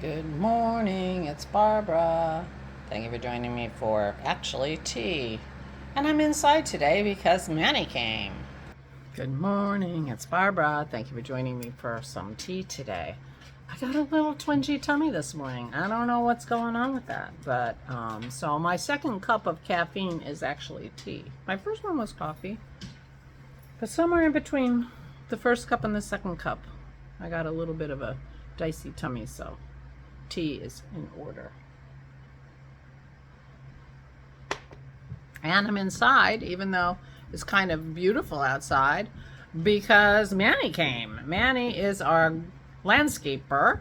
Good morning, it's Barbara. Thank you for joining me for actually tea. And I'm inside today because Manny came. Good morning, it's Barbara. Thank you for joining me for some tea today. I got a little twingy tummy this morning. I don't know what's going on with that, but so my second cup of caffeine is actually tea. My first one was coffee, but somewhere in between the first cup and the second cup, I got a little bit of a dicey tummy, so tea is in order. And I'm inside, even though it's kind of beautiful outside, because Manny came. Manny is our landscaper,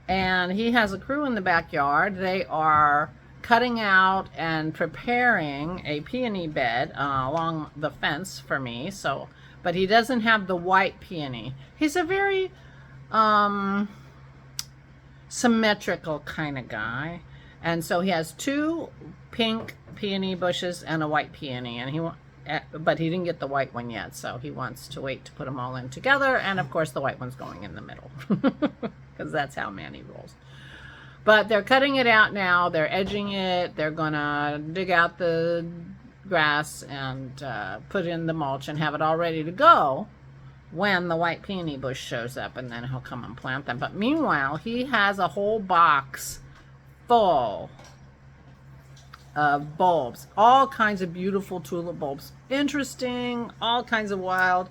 and he has a crew in the backyard. They are cutting out and preparing a peony bed along the fence for me. So, but he doesn't have the white peony. He's a very symmetrical kind of guy, and so he has two pink peony bushes and a white peony, and but he didn't get the white one yet, so he wants to wait to put them all in together, and of course the white one's going in the middle because that's how Manny rolls. But they're cutting it out now, they're edging it, they're gonna dig out the grass and put in the mulch and have it all ready to go when the white peony bush shows up, and then he'll come and plant them. But meanwhile, he has a whole box full of bulbs, all kinds of beautiful tulip bulbs, interesting, all kinds of wild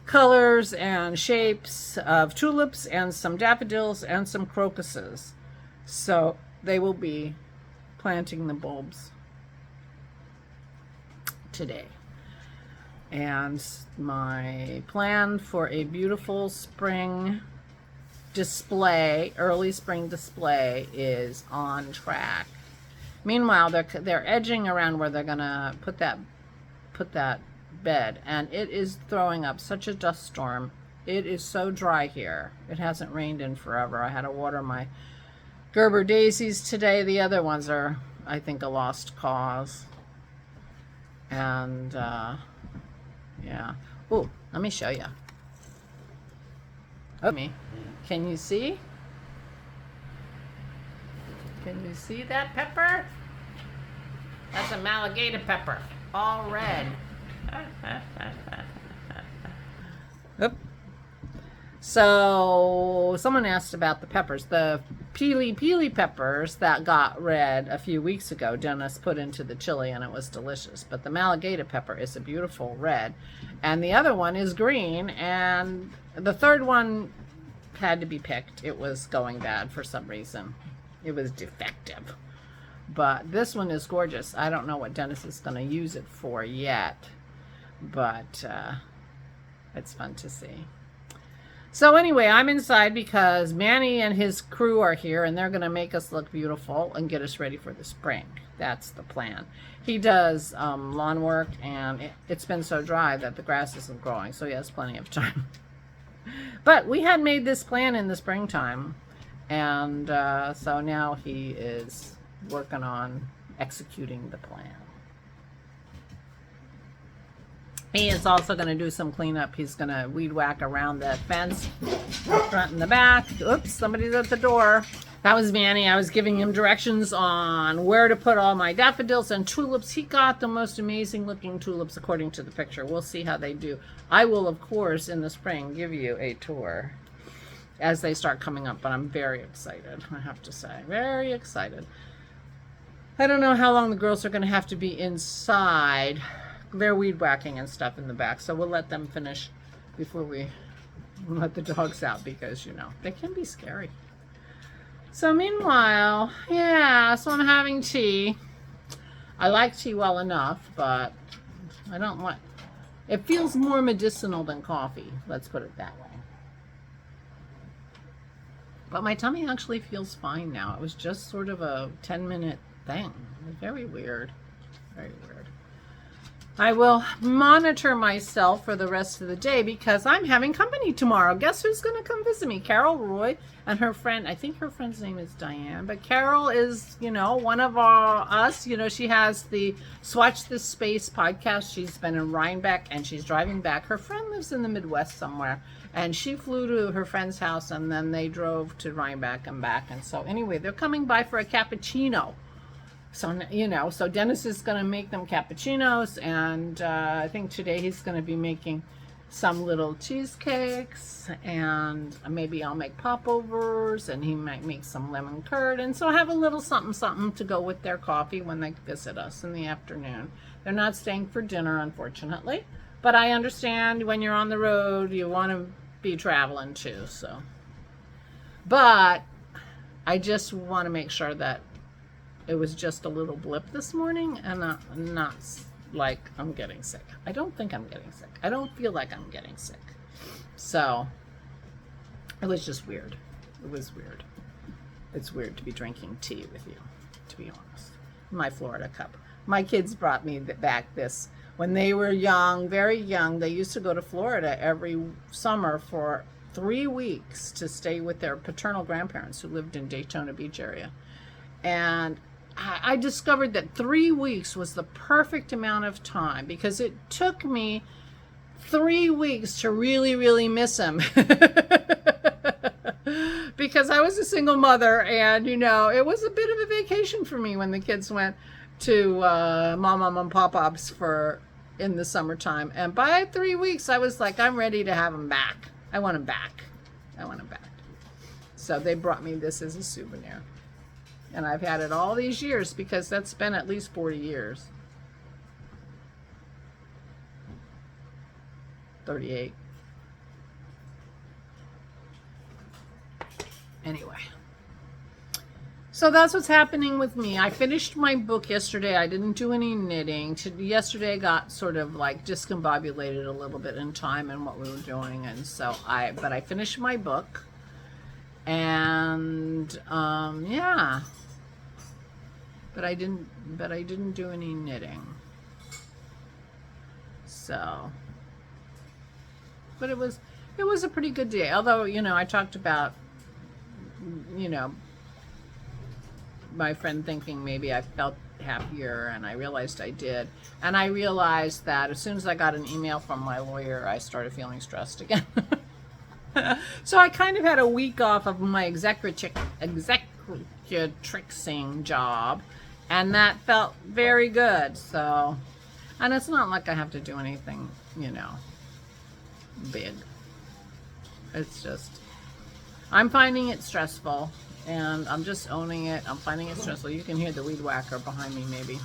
colors and shapes of tulips, and some daffodils and some crocuses. So they will be planting the bulbs today. And my plan for a beautiful spring display, early spring display, is on track. Meanwhile, they're edging around where they're gonna put that bed, and it is throwing up such a dust storm. It is so dry here. It hasn't rained in forever. I had to water my Gerber daisies today. The other ones are, I think, a lost cause. And yeah. Oh, let me show you. Oh, me. Can you see? Can you see that pepper? That's a Malagata pepper, all red. Oop. So someone asked about the peppers. The peely peppers that got red a few weeks ago, Dennis put into the chili, and it was delicious. But the Malagata pepper is a beautiful red, and the other one is green, and the third one had to be picked. It was going bad for some reason. It was defective. But this one is gorgeous. I don't know what Dennis is going to use it for yet, but it's fun to see. So anyway, I'm inside because Manny and his crew are here, and they're going to make us look beautiful and get us ready for the spring. That's the plan. He does lawn work, and it's been so dry that the grass isn't growing, so he has plenty of time. But we had made this plan in the springtime, and so now he is working on executing the plan. He is also going to do some cleanup. He's going to weed whack around the fence, front and the back. Oops, somebody's at the door. That was Manny. I was giving him directions on where to put all my daffodils and tulips. He got the most amazing looking tulips according to the picture. We'll see how they do. I will, of course, in the spring give you a tour as they start coming up, but I'm very excited, I have to say. Very excited. I don't know how long the girls are going to have to be inside. They're weed whacking and stuff in the back, so we'll let them finish before we let the dogs out, because, you know, they can be scary. So meanwhile, yeah, so I'm having tea. I like tea well enough, but I don't want, it feels more medicinal than coffee, let's put it that way. But my tummy actually feels fine now. It was just sort of a 10-minute thing. It was very weird. Very weird. I will monitor myself for the rest of the day because I'm having company tomorrow. Guess who's going to come visit me? Carol Roy and her friend. I think her friend's name is Diane, but Carol is, one of us. She has the Swatch This Space podcast. She's been in Rhinebeck and she's driving back. Her friend lives in the Midwest somewhere, and she flew to her friend's house and then they drove to Rhinebeck and back. And so anyway, they're coming by for a cappuccino. So, so Dennis is going to make them cappuccinos, and I think today he's going to be making some little cheesecakes, and maybe I'll make popovers, and he might make some lemon curd, and so have a little something to go with their coffee when they visit us in the afternoon. They're not staying for dinner, unfortunately, but I understand when you're on the road, you want to be traveling too, so. But I just want to make sure that it was just a little blip this morning and not like I'm getting sick. I don't think I'm getting sick. I don't feel like I'm getting sick. So it was just weird. It was weird. It's weird to be drinking tea with you, to be honest. My Florida cup. My kids brought me back this. When they were young, very young, they used to go to Florida every summer for 3 weeks to stay with their paternal grandparents who lived in Daytona Beach area. And I discovered that 3 weeks was the perfect amount of time because it took me 3 weeks to really, really miss him. Because I was a single mother and, it was a bit of a vacation for me when the kids went to mom and pop-ups in the summertime. And by 3 weeks, I was like, I'm ready to have him back. I want him back. I want him back. So they brought me this as a souvenir. And I've had it all these years because that's been at least 40 years. 38. Anyway. So that's what's happening with me. I finished my book yesterday. I didn't do any knitting. Yesterday got sort of like discombobulated a little bit in time and what we were doing. And so but I finished my book. And, yeah. But I didn't do any knitting. So, but it was a pretty good day. Although, I talked about, my friend thinking maybe I felt happier, and I realized I did. And I realized that as soon as I got an email from my lawyer, I started feeling stressed again. So I kind of had a week off of my executrixing job. And that felt very good. So, and it's not like I have to do anything, big. It's just, I'm finding it stressful and I'm just owning it. I'm finding it stressful. You can hear the weed whacker behind me maybe.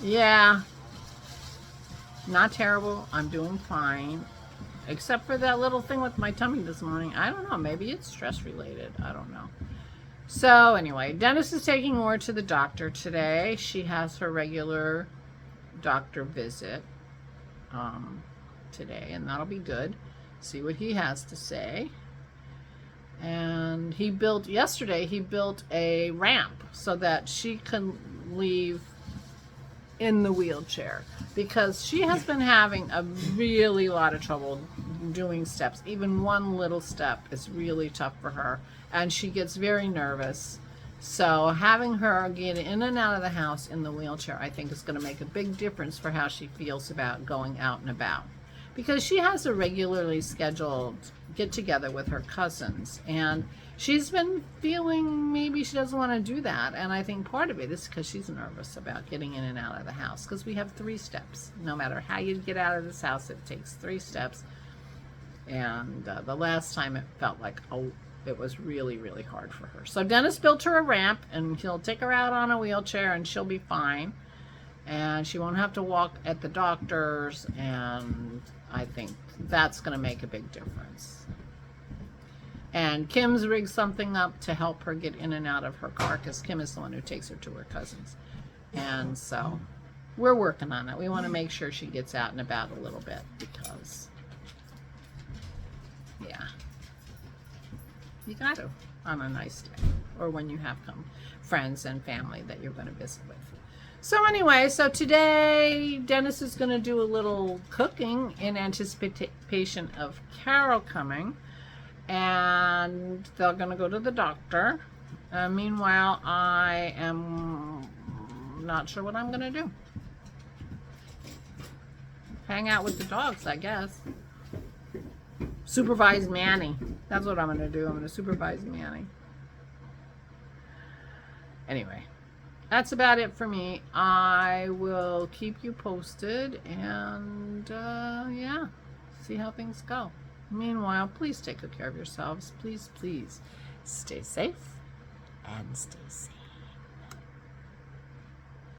Yeah, not terrible. I'm doing fine. Except for that little thing with my tummy this morning. I don't know. Maybe it's stress related. I don't know. So anyway, Dennis is taking Laura to the doctor today. She has her regular doctor visit today, and that'll be good. See what he has to say. And yesterday he built a ramp so that she can leave in the wheelchair because she has been having a really lot of trouble doing steps. Even one little step is really tough for her. And she gets very nervous. So having her get in and out of the house in the wheelchair, I think is going to make a big difference for how she feels about going out and about. Because she has a regularly scheduled get-together with her cousins. And she's been feeling maybe she doesn't want to do that. And I think part of it is because she's nervous about getting in and out of the house. Because we have 3 steps. No matter how you get out of this house, it takes 3 steps. And the last time it felt like, it was really, really hard for her. So Dennis built her a ramp, and he'll take her out on a wheelchair, and she'll be fine. And she won't have to walk at the doctor's, and I think that's going to make a big difference. And Kim's rigged something up to help her get in and out of her car, because Kim is the one who takes her to her cousins. And so we're working on it. We want to make sure she gets out and about a little bit, because, yeah. You got to on a nice day, or when you have friends and family that you're going to visit with. So anyway, so today Dennis is going to do a little cooking in anticipation of Carol coming, and they're going to go to the doctor. Meanwhile, I am not sure what I'm going to do. Hang out with the dogs, I guess. Supervise Manny. That's what I'm going to do. I'm going to supervise Manny. Anyway, that's about it for me. I will keep you posted and, yeah, see how things go. Meanwhile, please take good care of yourselves. Please, please stay safe and stay sane.